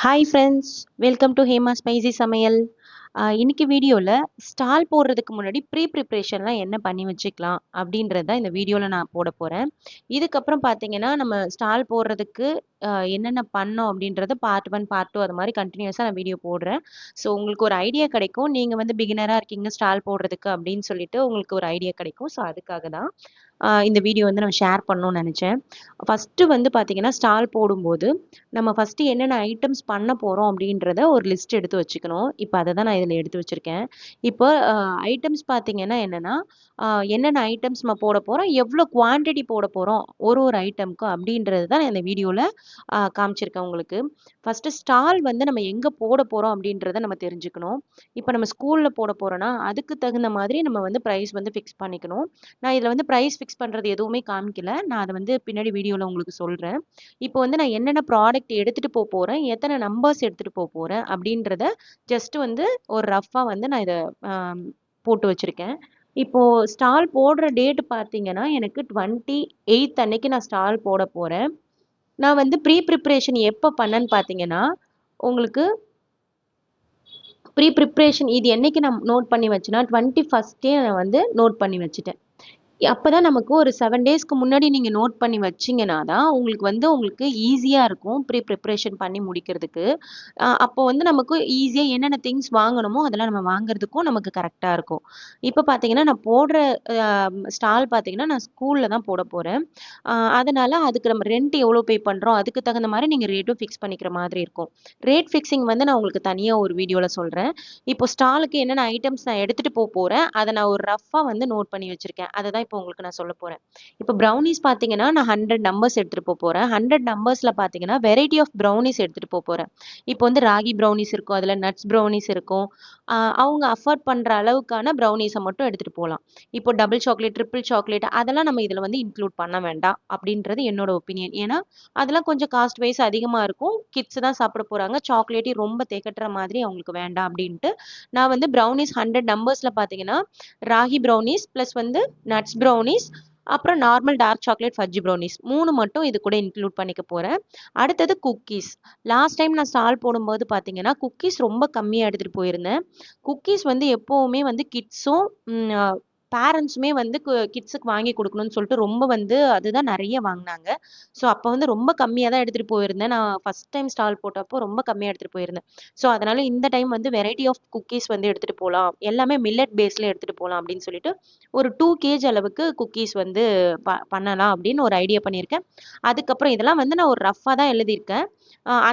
Hi friends, welcome to Hema spicy சமையல். இன்னைக்கு வீடியோவில் ஸ்டால் போடுறதுக்கு முன்னாடி ப்ரிப்ரேஷன்லாம் என்ன பண்ணி வச்சுக்கலாம் அப்படின்றத இந்த வீடியோவில் நான் போட போகிறேன். இதுக்கப்புறம் பார்த்தீங்கன்னா நம்ம ஸ்டால் போடுறதுக்கு என்னென்ன பண்ணோம் அப்படின்றத பார்ட் 1 பார்ட் 2 அது மாதிரி கண்டினியூஸாக நான் வீடியோ போடுறேன். ஸோ உங்களுக்கு ஒரு ஐடியா கிடைக்கும், நீங்கள் வந்து பிகினராக இருக்கீங்க ஸ்டால் போடுறதுக்கு அப்படின்னு சொல்லிட்டு உங்களுக்கு ஒரு ஐடியா கிடைக்கும். ஸோ அதுக்காக தான் இந்த வீடியோ வந்து நான் ஷேர் பண்ணணும்னு நினச்சேன். ஃபஸ்ட்டு வந்து பார்த்தீங்கன்னா ஸ்டால் போடும்போது நம்ம ஃபஸ்ட்டு என்னென்ன ஐட்டம்ஸ் பண்ண போகிறோம் அப்படின்றத ஒரு லிஸ்ட் எடுத்து வச்சுக்கணும். இப்போ அதை தான் நான் இதில் எடுத்து வச்சுருக்கேன். இப்போ ஐட்டம்ஸ் பார்த்தீங்கன்னா என்னென்னா என்னென்ன ஐட்டம்ஸ் நம்ம போட போகிறோம், எவ்வளோ குவான்டிட்டி போட போகிறோம் ஒரு ஒரு ஐட்டம்க்கும் அப்படின்றது தான் நான் இந்த வீடியோவில் காமிச்சிருக்கேன் உங்களுக்கு. ஃபஸ்ட்டு ஸ்டால் வந்து நம்ம எங்கே போட போகிறோம் அப்படின்றத நம்ம தெரிஞ்சுக்கணும். இப்போ நம்ம ஸ்கூலில் போட போகிறோன்னா அதுக்கு தகுந்த மாதிரி நம்ம வந்து ப்ரைஸ் வந்து ஃபிக்ஸ் பண்ணிக்கணும். நான் இதில் வந்து ப்ரைஸ் ஃபிக்ஸ் பண்ணுறது எதுவுமே காமிக்கல, நான் அதை வந்து பின்னாடி வீடியோவில் உங்களுக்கு சொல்கிறேன். இப்போ வந்து நான் என்னென்ன ப்ராடக்ட் எடுத்துகிட்டு போகிறேன், எத்தனை நம்பர்ஸ் எடுத்துகிட்டு போகிறேன் அப்படின்றத ஜஸ்ட் வந்து ஒரு ரஃப்பாக வந்து நான் இதை போட்டு வச்சுருக்கேன். இப்போது ஸ்டால் போடுற டேட் பார்த்தீங்கன்னா எனக்கு 28 அன்னைக்கு நான் ஸ்டால் போட போகிறேன். நான் வந்து ப்ரிப்ரேஷன் எப்போ பண்ணேன்னு பார்த்தீங்கன்னா உங்களுக்கு ப்ரிப்ரேஷன் இது என்னைக்கு நான் நோட் பண்ணி வச்சேன்னா 21 நான் வந்து நோட் பண்ணி வச்சுட்டேன். அப்பதான் நமக்கு ஒரு 7 டேஸ்க்கு முன்னாடி நீங்க நோட் பண்ணி வச்சீங்கன்னா தான் உங்களுக்கு ஈஸியா இருக்கும் ப்ரிப்ரேஷன் பண்ணி முடிக்கிறதுக்கு. அப்போ வந்து நமக்கு ஈஸியா என்னென்ன திங்ஸ் வாங்கணுமோ அதெல்லாம் நம்ம வாங்குறதுக்கும் நமக்கு கரெக்டா இருக்கும். இப்போ பார்த்தீங்கன்னா நான் போடுற ஸ்டால் பார்த்தீங்கன்னா நான் ஸ்கூல்ல தான் போட போறேன். அதனால அதுக்கு நம்ம ரெண்ட் எவ்வளோ பே பண்றோம் அதுக்கு தகுந்த மாதிரி நீங்க ரேட்டும் ஃபிக்ஸ் பண்ணிக்கிற மாதிரி இருக்கும். ரேட் ஃபிக்ஸிங் வந்து நான் உங்களுக்கு தனியா ஒரு வீடியோல சொல்றேன். இப்போ ஸ்டாலுக்கு என்னென்ன ஐட்டம்ஸ் நான் எடுத்துட்டு போறேன் அதை நான் ஒரு ரஃபா வந்து நோட் பண்ணி வச்சிருக்கேன். அதை தான் இப்போ உங்களுக்கு நான் சொல்ல போறேன். இப்போ ப்ரௌனிஸ் பார்த்தீங்கன்னா நான் 100 நம்பர்ஸ் எடுத்துட்டு போறேன். 100 நம்பர்ஸ்ல பார்த்தீங்கன்னா வெரைட்டி ஆஃப் ப்ரௌனிஸ் எடுத்துட்டு போறேன். இப்போ வந்து ராகி ப்ரௌனிஸ் இருக்கும், அதுல நட்ஸ் ப்ரௌனிஸ் இருக்கும். அவங்க அஃபோர்ட் பண்ற அளவுக்கான ப்ரௌனிஸை மட்டும் எடுத்துட்டு போகலாம். இப்போ டபுள் சாக்லேட், ட்ரிபிள் சாக்லேட் அதெல்லாம் நம்ம இதுல வந்து இன்க்ளூட் பண்ண வேண்டாம் அப்படின்றது என்னோட ஒப்பீனியன். ஏன்னா அதெல்லாம் கொஞ்சம் காஸ்ட் வைஸ் அதிகமா இருக்கும். கிட்ஸ் தான் சாப்பிட போறாங்க. சாக்லேட்டி ரொம்ப திகட்டுற மாதிரி அவங்களுக்கு வேண்டாம் அப்படின்ட்டு நான் வந்து ப்ரௌனிஸ் 100 நம்பர்ஸ்ல பார்த்தீங்கன்னா ராகி ப்ரௌனிஸ் ப்ளஸ் வந்து நட்ஸ் ப்ரௌனிஸ் அப்புறம் normal dark chocolate fudgy brownies 3 மட்டும் இது கூட இன்க்ளூட் பண்ணிக்க போறேன். அடுத்தது குக்கீஸ். லாஸ்ட் டைம் நான் ஸ்டால் போடும்போது பார்த்தீங்கன்னா குக்கீஸ் ரொம்ப கம்மியாக எடுத்துட்டு போயிருந்தேன். குக்கீஸ் வந்து எப்போவுமே வந்து கிட்ஸும் பேரண்ட்ஸுமே வந்து கிட்ஸுக்கு வாங்கி கொடுக்கணும்னு சொல்லிட்டு ரொம்ப வந்து அதுதான் நிறைய வாங்கினாங்க. ஸோ அப்போ வந்து ரொம்ப கம்மியாக தான் எடுத்துகிட்டு போயிருந்தேன். நான் ஃபஸ்ட் டைம் ஸ்டால் போட்டப்போ ரொம்ப கம்மியாக எடுத்துகிட்டு போயிருந்தேன். ஸோ அதனால இந்த டைம் வந்து வெரைட்டி ஆஃப் குக்கீஸ் வந்து எடுத்துகிட்டு போகலாம், எல்லாமே மில்லட் பேஸில் எடுத்துகிட்டு போகலாம் அப்படின்னு சொல்லிட்டு ஒரு 2 kg அளவுக்கு குக்கீஸ் வந்து பண்ணலாம் அப்படின்னு ஒரு ஐடியா பண்ணியிருக்கேன். அதுக்கப்புறம் இதெல்லாம் வந்து நான் ஒரு ரஃபாக தான் எழுதியிருக்கேன்.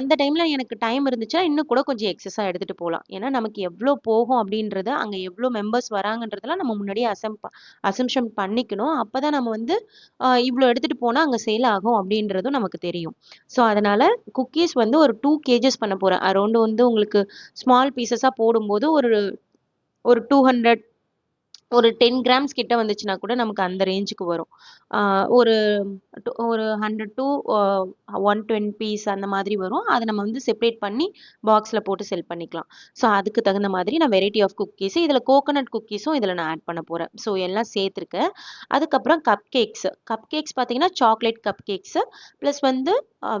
அந்த டைமில் எனக்கு டைம் இருந்துச்சுன்னா இன்னும் கூட கொஞ்சம் எக்ஸஸாக எடுத்துகிட்டு போகலாம். ஏன்னா நமக்கு எவ்வளோ போகும் அப்படின்றது அங்கே எவ்வளோ மெம்பர்ஸ் வராங்கன்றதெல்லாம் நம்ம முன்னாடியே அசம்ஷன் பண்ணிக்கணும். அப்போ தான் நம்ம வந்து இவ்வளோ எடுத்துகிட்டு போனால் அங்கே சேல் ஆகும் அப்படின்றதும் நமக்கு தெரியும். ஸோ அதனால் குக்கீஸ் வந்து ஒரு 2 kgs பண்ண போகிறேன். அரௌண்டு வந்து உங்களுக்கு ஸ்மால் பீசஸாக போடும்போது ஒரு ஒரு 200 ஒரு 10 கிராம்ஸ் கிட்ட வந்துச்சுன்னா கூட நமக்கு அந்த ரேஞ்சுக்கு வரும். ஒரு ஒரு 100 to 120 பீஸ் அந்த மாதிரி வரும். அதை நம்ம வந்து செப்பரேட் பண்ணி பாக்ஸில் போட்டு செல் பண்ணிக்கலாம். ஸோ அதுக்கு தகுந்த மாதிரி நான் வெரைட்டி ஆஃப் குக்கீஸ் இதில் கோகோனட் குக்கீஸும் இதில் நான் ஆட் பண்ண போகிறேன். ஸோ எல்லாம் சேர்த்துருக்கேன். அதுக்கப்புறம் கப் கேக்ஸ் பார்த்தீங்கன்னா சாக்லேட் கப் கேக்ஸு ப்ளஸ் வந்து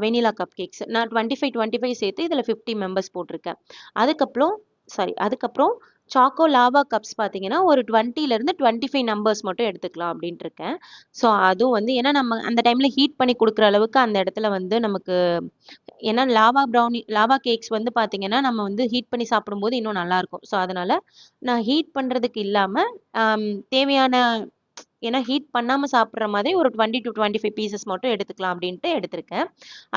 வெனிலா கப் கேக்ஸ் நான் 25 சேர்த்து இதில் 50 மெம்பர்ஸ் போட்டிருக்கேன். அதுக்கப்புறம் சாக்கோ லாவா கப்ஸ் பார்த்தீங்கன்னா ஒரு 20லேருந்து 25 நம்பர்ஸ் மட்டும் எடுத்துக்கலாம் அப்படின்ட்டு இருக்கேன். ஸோ அதுவும் வந்து ஏன்னா நம்ம அந்த டைமில் ஹீட் பண்ணி கொடுக்குற அளவுக்கு அந்த இடத்துல வந்து நமக்கு ஏன்னா லாவா கேக்ஸ் வந்து பார்த்தீங்கன்னா நம்ம வந்து ஹீட் பண்ணி சாப்பிடும்போது இன்னும் நல்லாயிருக்கும். ஸோ அதனால் நான் ஹீட் பண்ணுறதுக்கு இல்லாமல் தேவையான ஏன்னா ஹீட் பண்ணாமல் சாப்பிட்ற மாதிரி ஒரு 20 to 25 பீசஸ் மட்டும் எடுத்துக்கலாம் அப்படின்ட்டு எடுத்திருக்கேன்.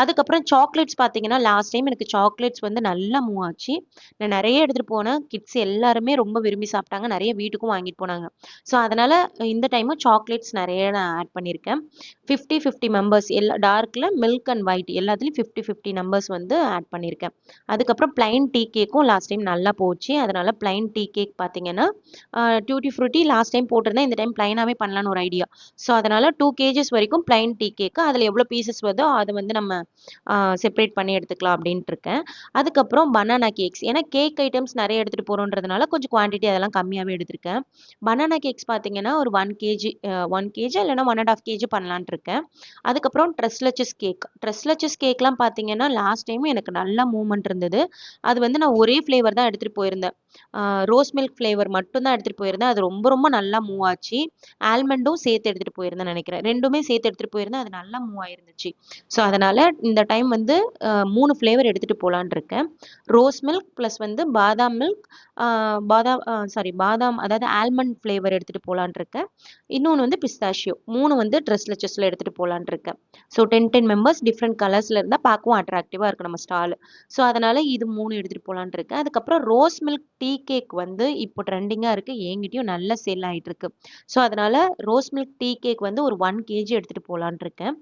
அதுக்கப்புறம் சாக்லேட்ஸ் பார்த்தீங்கன்னா லாஸ்ட் டைம் எனக்கு சாக்லேட்ஸ் வந்து நல்லா மூவ் ஆச்சு. நான் நிறைய எடுத்துகிட்டு போனேன். கிட்ஸ் எல்லாருமே ரொம்ப விரும்பி சாப்பிட்டாங்க. நிறைய வீட்டுக்கும் வாங்கிட்டு போனாங்க. ஸோ அதனால் இந்த டைமும் சாக்லேட்ஸ் நிறைய நான் ஆட் பண்ணியிருக்கேன். 50 மெம்பர்ஸ் எல்லா டார்க்கில் மில்க் அண்ட் ஒயிட் எல்லாத்துலேயும் 50 நம்பர்ஸ் வந்து ஆட் பண்ணியிருக்கேன். அதுக்கப்புறம் பிளைன் டீ கேக்கும் லாஸ்ட் டைம் நல்லா போச்சு. அதனால் பிளைன் டீ கேக் பார்த்தீங்கன்னா டியூட்டி ஃப்ரூட்டி லாஸ்ட் டைம் போட்டிருந்தேன். இந்த டைம் பிளைனாகவே பண்ண பண்ணலான்னு ஒரு ஐடியா. ஸோ அதனால் 2 கேஜஸ் வரைக்கும் பிளைன் டீ கேக்கு அதில் எவ்வளோ பீசஸ் வருதோ அதை வந்து நம்ம செப்பரேட் பண்ணி எடுத்துக்கலாம் அப்படின்ட்டு இருக்கேன். அதுக்கப்புறம் பனானா கேக்ஸ், ஏன்னா கேக் ஐட்டம்ஸ் நிறைய எடுத்துகிட்டு போகிறோன்றதுனால கொஞ்சம் குவான்டிட்டி அதெல்லாம் கம்மியாகவே எடுத்திருக்கேன். பனானா கேக்ஸ் பார்த்தீங்கன்னா ஒரு 1 கேஜி 1 கேஜி இல்லைன்னா 1.5 கேஜி பண்ணலான்ட்டு இருக்கேன். அதுக்கப்புறம் ட்ரெஸ்லச்சஸ் கேக்லாம் பார்த்தீங்கன்னா லாஸ்ட் டைம் எனக்கு நல்லா மூவ்மெண்ட் இருந்தது. அது வந்து நான் ஒரே ஃப்ளேவர் தான் எடுத்துகிட்டு போயிருந்தேன். ரோஸ் மில்க் ஃப்ளேவர் மட்டும் தான் எடுத்துகிட்டு போயிருந்தேன். அது ரொம்ப ரொம்ப நல்லா மூவ் ஆச்சு. ஆல்மண்டும் சேர்த்து எடுத்துகிட்டு போயிருந்தேன் நினைக்கிறேன். 2மே சேர்த்து எடுத்துகிட்டு போயிருந்தேன். அது நல்லா மூவ் ஆயிருந்துச்சு. ஸோ அதனால் இந்த டைம் வந்து 3 ஃப்ளேவர் எடுத்துகிட்டு போகலான் இருக்கேன். ரோஸ் மில்க் ப்ளஸ் வந்து பாதாம் மில்க், பாதாம் அதாவது ஆல்மண்ட் ஃப்ளேவர் எடுத்துகிட்டு போகலான் இருக்கேன். இன்னொன்று வந்து பிஸ்தாஷியோ, 3 வந்து ட்ரெஸ்லச்சஸில் எடுத்துகிட்டு போகலான் இருக்கேன். ஸோ 10 மெம்பர்ஸ் டிஃப்ரெண்ட் கலர்ஸில் இருந்தால் பார்க்கவும் அட்ராக்டிவாக இருக்கும் நம்ம ஸ்டால். ஸோ அதனால் இது 3 எடுத்துகிட்டு போகலான் இருக்கேன். அதுக்கப்புறம் ரோஸ் மில்க் டீ கேக் வந்து இப்போ ட்ரெண்டிங்காக இருக்குது, என்கிட்டயும் நல்ல சேல் ஆகிட்டு இருக்கு. ஸோ அதனால் ரோஸ் மில்க் டீ கேக் வந்து ஒரு 1 கேஜி எடுத்துகிட்டு போகலான் இருக்கேன்.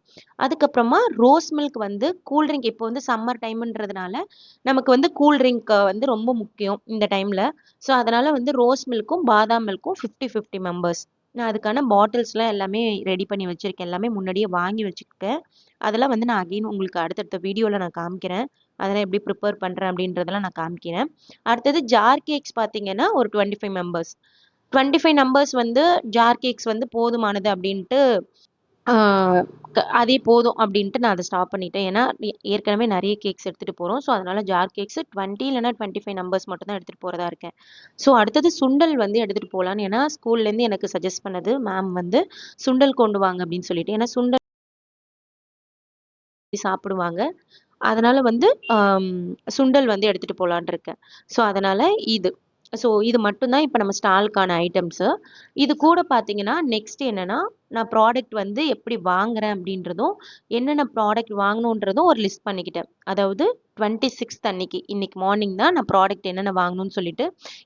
அதுக்கப்புறமா ரோஸ் மில்க் வந்து கூல்ட்ரிங்க், இப்போ வந்து சம்மர் டைம்ன்றதுனால நமக்கு வந்து கூல்ட்ரிங்க் வந்து ரொம்ப முக்கியம் இந்த டைமில். ஸோ அதனால் வந்து ரோஸ் மில்க்கும் பாதாம் மில்க்கும் 50-50 மெம்பர்ஸ். நான் அதுக்கான பாட்டில்ஸ்லாம் எல்லாமே ரெடி பண்ணி வச்சுருக்கேன். எல்லாமே முன்னாடியே வாங்கி வச்சுருக்கேன். அதெல்லாம் வந்து நான் அகைன் உங்களுக்கு அடுத்தடுத்த வீடியோவில் நான் காமிக்கிறேன். அதெல்லாம் எப்படி ப்ரிப்பேர் பண்ணுறேன் அப்படின்றதெல்லாம் நான் காமிக்கிறேன். அடுத்தது ஜார் கேக்ஸ் பார்த்தீங்கன்னா ஒரு 25 மெம்பர்ஸ். 25 நம்பர்ஸ் வந்து ஜார் கேக்ஸ் வந்து போதுமானது அப்படின்ட்டு அதே போதும் அப்படின்ட்டு நான் அதை ஸ்டாப் பண்ணிட்டேன். ஏன்னா ஏற்கனவே நிறைய கேக்ஸ் எடுத்துகிட்டு போகிறோம். ஸோ அதனால் ஜார் கேக்ஸ் 20 இல்லைன்னா 25 நம்பர்ஸ் மட்டும் தான் எடுத்துகிட்டு போகிறதா இருக்கேன். ஸோ அடுத்தது சுண்டல் வந்து எடுத்துகிட்டு போகலான்னு, ஏன்னா ஸ்கூல்லேருந்து எனக்கு சஜஸ்ட் பண்ணது மேம் வந்து சுண்டல் கொண்டு வாங்க அப்படின்னு சொல்லிட்டு. ஏன்னா சுண்டல் சாப்பிடுவாங்க. அதனால வந்து சுண்டல் வந்து எடுத்துகிட்டு போகலான் இருக்கேன். ஸோ அதனால் இது மட்டும்தான் இப்போ நம்ம ஸ்டாலுக்கான ஐட்டம்ஸு. இது கூட பார்த்தீங்கன்னா நெக்ஸ்ட் என்னென்னா, நான் ப்ராடக்ட் வந்து எப்படி வாங்குறேன் அப்படின்றதும், என்னென்ன ப்ராடக்ட் வாங்கணுன்றதும் ஒரு லிஸ்ட் பண்ணிக்கிட்டேன். அதாவது 26th அன்னைக்கு, இன்னைக்கு மார்னிங் தான் நான் ப்ராடக்ட் என்னென்ன வாங்கணும்னு சொல்லிட்டு.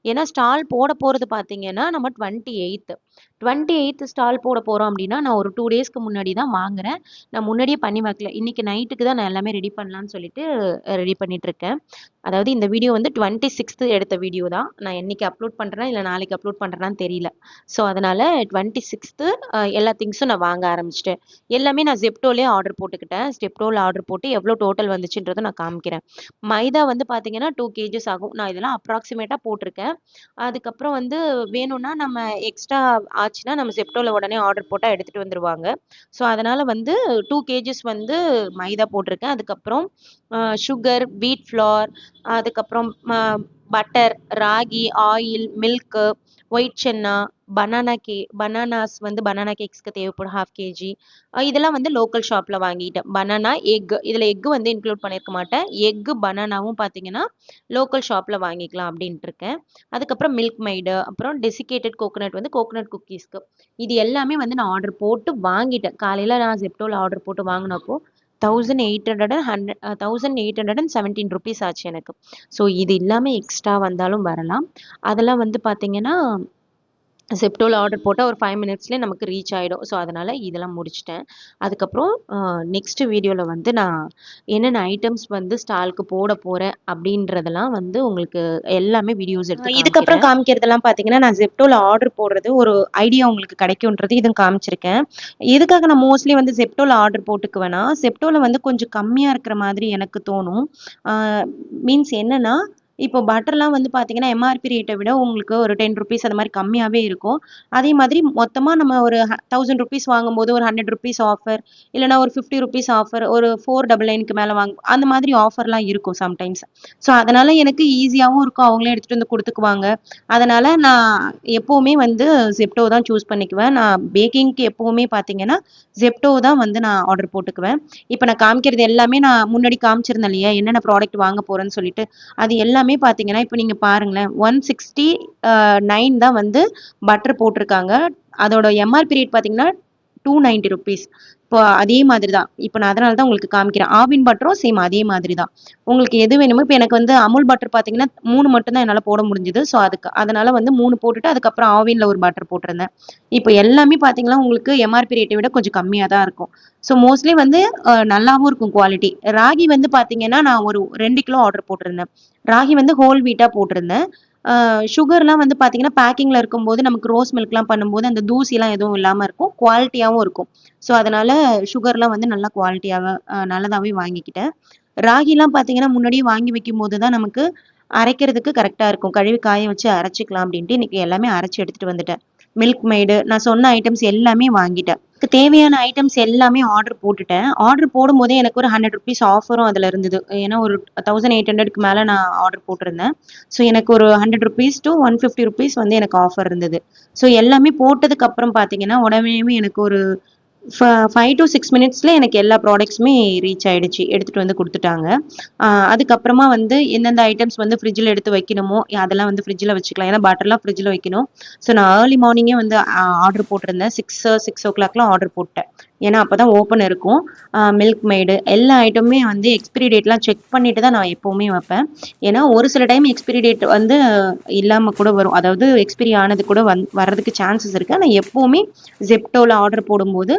ஏன்னா ஸ்டால் போட போகிறது பார்த்தீங்கன்னா நம்ம 28th ஸ்டால் போட போகிறோம் அப்படின்னா, நான் ஒரு 2 டேஸ்க்கு முன்னாடி தான் வாங்குறேன். நான் முன்னாடியே பண்ணி வைக்கல. இன்னைக்கு நைட்டுக்கு தான் நான் எல்லாமே ரெடி பண்ணலான்னு சொல்லிட்டு ரெடி பண்ணிட்டு இருக்கேன். அதாவது இந்த வீடியோ வந்து 26th எடுத்த வீடியோ தான். நான் என்னைக்கு அப்லோட் பண்ணுறேன் இல்லை நாளைக்கு அப்லோட் பண்ணுறேன்னு தெரியல. ஸோ அதனால் 26th எல்லா திங்ஸும் நான் வாங்க ஆரம்பிச்சிட்டேன். எல்லாமே நான் ஜெப்டோலே ஆர்டர் போட்டுக்கிட்டேன். ஜெப்டோவில் ஆர்டர் போட்டு எவ்வளோ டோட்டல் வந்துச்சுன்றதை நான் காமிக்கிறேன். மைதா வந்து பார்த்தீங்கன்னா 2 கேஜஸ் ஆகும். நான் இதெல்லாம் அப்ராக்சிமேட்டாக போட்டிருக்கேன். அதுக்கப்புறம் வந்து வேணும்னா நம்ம எக்ஸ்ட்ரா ஆச்சுன்னா நம்ம ஜெப்டோவில் உடனே ஆர்டர் போட்டால் எடுத்துகிட்டு வந்துடுவாங்க. ஸோ அதனால் வந்து 2 கேஜஸ் வந்து மைதா போட்டிருக்கேன். அதுக்கப்புறம் சுகர், வீட் ஃப்ளார், அதுக்கப்புறம் butter, ragi, oil, milk, white chana, bananas வந்து பனானா கேக்ஸ்க்கு தேவைப்படும் 1/2 கேஜி. இதெல்லாம் வந்து லோக்கல் ஷாப்பில் வாங்கிட்டேன். பனானா, எக், இதில் எக்கு வந்து இன்க்ளூட் பண்ணியிருக்க மாட்டேன். எக்கு பனானாவும் பார்த்தீங்கன்னா லோக்கல் ஷாப்பில் வாங்கிக்கலாம் அப்படின்ட்டு இருக்கேன். அதுக்கப்புறம் மில்க் மைடு, அப்புறம் டெசிகேட்டட் கோகோனட் வந்து கோகோனட் குக்கீஸ்க்கு. இது எல்லாமே வந்து நான் ஆர்டர் போட்டு வாங்கிட்டேன். காலையில் நான் ஜெப்டோவில் ஆர்டர் போட்டு வாங்கினப்போ 1817 ருபீஸ் ஆச்சு எனக்கு. ஸோ இது இல்லாமல் எக்ஸ்ட்ரா வந்தாலும் வரலாம். அதெல்லாம் வந்து பார்த்தீங்கன்னா ஜெப்டோவில் ஆர்டர் போட்டால் ஒரு 5 மினிட்ஸ்லேயே நமக்கு ரீச் ஆகிடும். ஸோ அதனால் இதெல்லாம் முடிச்சிட்டேன். அதுக்கப்புறம் நெக்ஸ்ட் வீடியோவில் வந்து நான் என்னென்ன ஐட்டம்ஸ் வந்து ஸ்டாலுக்கு போட போகிறேன் அப்படின்றதெல்லாம் வந்து உங்களுக்கு எல்லாமே வீடியோஸ் எடுத்து இதுக்கப்புறம் காமிக்கிறதெல்லாம் பார்த்தீங்கன்னா, நான் ஜெப்டோவில் ஆர்டர் போடுறது ஒரு ஐடியா உங்களுக்கு கிடைக்கும்ன்றது இதுவும் காமிச்சிருக்கேன். எதுக்காக நான் மோஸ்ட்லி வந்து ஜெப்டோவில் ஆர்டர் போட்டுக்குவேன்னா, ஜெப்டோவில் வந்து கொஞ்சம் கம்மியாக இருக்கிற மாதிரி எனக்கு தோணும். மீன்ஸ் என்னென்னா, இப்போ பட்டர்லாம் வந்து பார்த்தீங்கன்னா எம்ஆர்பி ரேட்டை விட உங்களுக்கு ஒரு 10 ருபீஸ் அந்த மாதிரி கம்மியாகவே இருக்கும். அதே மாதிரி மொத்தமாக நம்ம ஒரு 1000 ருபீஸ் வாங்கும்போது ஒரு 100 ருபீஸ் ஆஃபர், இல்லைனா ஒரு 50 ருபீஸ் ஆஃபர், ஒரு 499க்கு மேலே அந்த மாதிரி ஆஃபர்லாம் இருக்கும் சம்டைம்ஸ். ஸோ அதனால் எனக்கு ஈஸியாகவும் இருக்கும், அவங்களே எடுத்துகிட்டு வந்து கொடுத்துக்குவாங்க. அதனால் நான் எப்போவுமே வந்து ஜெப்டோ தான் சூஸ் பண்ணிக்குவேன். நான் பேக்கிங்க்கு எப்போவுமே பார்த்தீங்கன்னா ஜெப்டோ தான் வந்து நான் ஆர்டர் போட்டுக்குவேன். இப்போ நான் காமிக்கிறது எல்லாமே நான் முன்னாடி காமிச்சிருந்தேன் இல்லையா, என்னென்ன ப்ராடக்ட் வாங்க போகிறேன்னு சொல்லிட்டு. அது எல்லாமே பார்த்தீங்கன்னா இப்போ நீங்கள் பாருங்களேன், 169 தான் வந்து பட்டர் போட்டிருக்காங்க. அதோட எம்ஆர்பி ரேட் பார்த்தீங்கன்னா 290 ருபீஸ். இப்போ அதே மாதிரி தான். இப்போ நான் அதனால தான் உங்களுக்கு காமிக்கிறேன். ஆவின் பட்டரும் சேம் அதே மாதிரி தான். உங்களுக்கு எது வேணுமோ, இப்போ எனக்கு வந்து அமுல் பட்டர் பார்த்தீங்கன்னா 3 மட்டும் தான் என்னால் போட முடிஞ்சுது. ஸோ அதனால வந்து 3 போட்டுட்டு அதுக்கப்புறம் ஆவினில் ஒரு பட்டர் போட்டிருந்தேன். இப்போ எல்லாமே பார்த்தீங்கன்னா உங்களுக்கு எம்ஆர்பி ரேட்டை விட கொஞ்சம் கம்மியாக தான் இருக்கும். ஸோ மோஸ்ட்லி வந்து நல்லாவும் இருக்கும் குவாலிட்டி. ராகி வந்து பார்த்தீங்கன்னா நான் ஒரு 2 கிலோ ஆர்டர் போட்டிருந்தேன். ராகி வந்து ஹோல் வீட்டாக போட்டிருந்தேன். சுகர்லாம் வந்து பார்த்தீங்கன்னா பேக்கிங்கில் இருக்கும்போது நமக்கு ரோஸ் மில்க்லாம் பண்ணும்போது அந்த தூசிலாம் எதுவும் இல்லாமல் இருக்கும், குவாலிட்டியாகவும் இருக்கும். ஸோ அதனால சுகர்லாம் வந்து நல்லா குவாலிட்டியாக நல்லதாகவே வாங்கிக்கிட்டேன். ராகிலாம் பார்த்தீங்கன்னா முன்னாடியே வாங்கி வைக்கும்போது தான் நமக்கு அரைக்கிறதுக்கு கரெக்டாக இருக்கும். கழுவி காய வச்சு அரைச்சிக்கலாம் அப்படின்ட்டு இன்னைக்கு எல்லாமே அரைச்சி எடுத்துட்டு வந்துட்டேன். மில்க் மெய்டு நான் சொன்ன ஐட்டம்ஸ் எல்லாமே வாங்கிட்டேன். எனக்கு தேவையான ஐட்டம்ஸ் எல்லாமே ஆர்டர் போட்டுட்டேன். ஆர்டர் போடும்போதே எனக்கு ஒரு ₹100 ஆஃபரும் அதில் இருந்தது. ஏன்னா ஒரு 1800க்கு மேலே நான் ஆர்டர் போட்டிருந்தேன். ஸோ எனக்கு ஒரு ₹100 to ₹150 வந்து எனக்கு ஆஃபர் இருந்தது. ஸோ எல்லாமே போட்டதுக்கு அப்புறம் பார்த்தீங்கன்னா உடனேயுமே எனக்கு ஒரு 5 to 6 மினிட்ஸ்ல எனக்கு எல்லா ப்ராடக்ட்ஸுமே ரீச் ஆயிடுச்சு. எடுத்துட்டு வந்து குடுத்துட்டாங்க. அதுக்கப்புறமா வந்து எந்தெந்த ஐட்டம்ஸ் வந்து ஃப்ரிட்ஜில எடுத்து வைக்கணுமோ, அதெல்லாம் வந்து ஃப்ரிட்ஜில வச்சுக்கலாம். ஏன்னா பட்டர்லாம் ஃப்ரிட்ஜில வைக்கணும். ஸோ நான் ஏர்லி மார்னிங்கே வந்து ஆர்டர் போட்டிருந்தேன். 6:00லாம் ஆர்டர் போட்டேன். ஏன்னா அப்பதான் ஓப்பன் இருக்கும். மில்க் மெய்டு எல்லா ஐட்டமுமே வந்து எக்ஸ்பிரி டேட்லாம் செக் பண்ணிட்டு தான் நான் எப்பவுமே வைப்பேன். ஏன்னா ஒரு சில டைம் எக்ஸ்பிரி டேட் வந்து இல்லாம கூட வரும். அதாவது எக்ஸ்பிரி ஆனது கூட வர்றதுக்கு சான்சஸ் இருக்கு. ஆனா எப்பவுமே ஜெப்டோல ஆர்டர் போடும்போது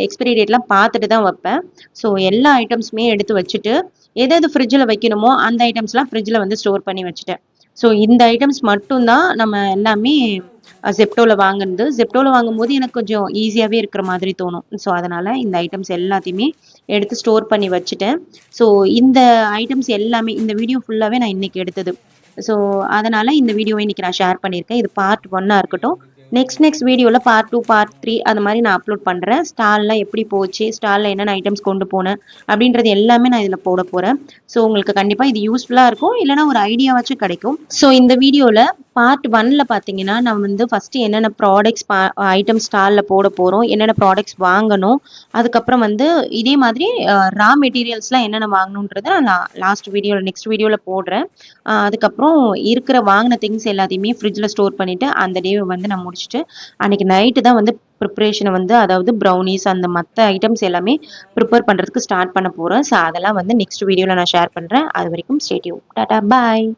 எக்ஸ்பிரி டேட்லாம் பார்த்துட்டு தான் வைப்பேன். ஸோ எல்லா ஐட்டம்ஸுமே எடுத்து வச்சுட்டு எது எது ஃப்ரிட்ஜில் வைக்கணுமோ அந்த ஐட்டம்ஸ்லாம் ஃப்ரிட்ஜில் வந்து ஸ்டோர் பண்ணி வச்சுட்டேன். ஸோ இந்த ஐட்டம்ஸ் மட்டும்தான் நம்ம எல்லாமே ஜெப்டோவில் வாங்குனது. ஜெப்டோவில் வாங்கும்போது எனக்கு கொஞ்சம் ஈஸியாகவே இருக்கிற மாதிரி தோணும். ஸோ அதனால் இந்த ஐட்டம்ஸ் எல்லாத்தையுமே எடுத்து ஸ்டோர் பண்ணி வச்சுட்டேன். ஸோ இந்த ஐட்டம்ஸ் எல்லாமே இந்த வீடியோ ஃபுல்லாகவே நான் இன்னைக்கு எடுத்தது. ஸோ அதனால் இந்த வீடியோவை இன்னைக்கு நான் ஷேர் பண்ணியிருக்கேன். இது பார்ட் 1 இருக்கட்டும். நெக்ஸ்ட் வீடியோவில் பார்ட் 2 பார்ட் 3 அது மாதிரி நான் அப்லோட் பண்ணுறேன். ஸ்டால்லாம் எப்படி போச்சு, ஸ்டாலில் என்னென்ன ஐட்டம்ஸ் கொண்டு போனேன் அப்படின்றது எல்லாமே நான் இதில் போட போகிறேன். ஸோ உங்களுக்கு கண்டிப்பாக இது யூஸ்ஃபுல்லாக இருக்கும், இல்லைனா ஒரு ஐடியாவாச்சும் கிடைக்கும். ஸோ இந்த வீடியோவில் பார்ட் 1ல பார்த்தீங்கன்னா நான் வந்து ஃபஸ்ட்டு என்னென்ன ப்ராடக்ட்ஸ் ஐட்டம் ஸ்டாலில் போட போகிறோம், என்னென்ன ப்ராடக்ட்ஸ் வாங்கணும், அதுக்கப்புறம் வந்து இதே மாதிரி ரா மெட்டீரியல்ஸ்லாம் என்னென்ன வாங்கணுன்றதை நான் நெக்ஸ்ட் வீடியோவில் போடுறேன். அதுக்கப்புறம் இருக்கிற வாங்கின திங்ஸ் எல்லாத்தையுமே ஃப்ரிட்ஜில் ஸ்டோர் பண்ணிவிட்டு அந்த டேவை வந்து நான் முடிச்சுட்டு அன்னைக்கு நைட்டு தான் வந்து ப்ரிப்ரேஷனை வந்து அதாவது ப்ரௌனிஸ் அந்த மற்ற ஐட்டம்ஸ் எல்லாமே ப்ரிப்பேர் பண்ணுறதுக்கு ஸ்டார்ட் பண்ண போகிறேன். ஸோ அதெல்லாம் வந்து நெக்ஸ்ட் வீடியோவில் நான் ஷேர் பண்ணுறேன். அது வரைக்கும் ஸ்டே டியூன். டாடா பாய்.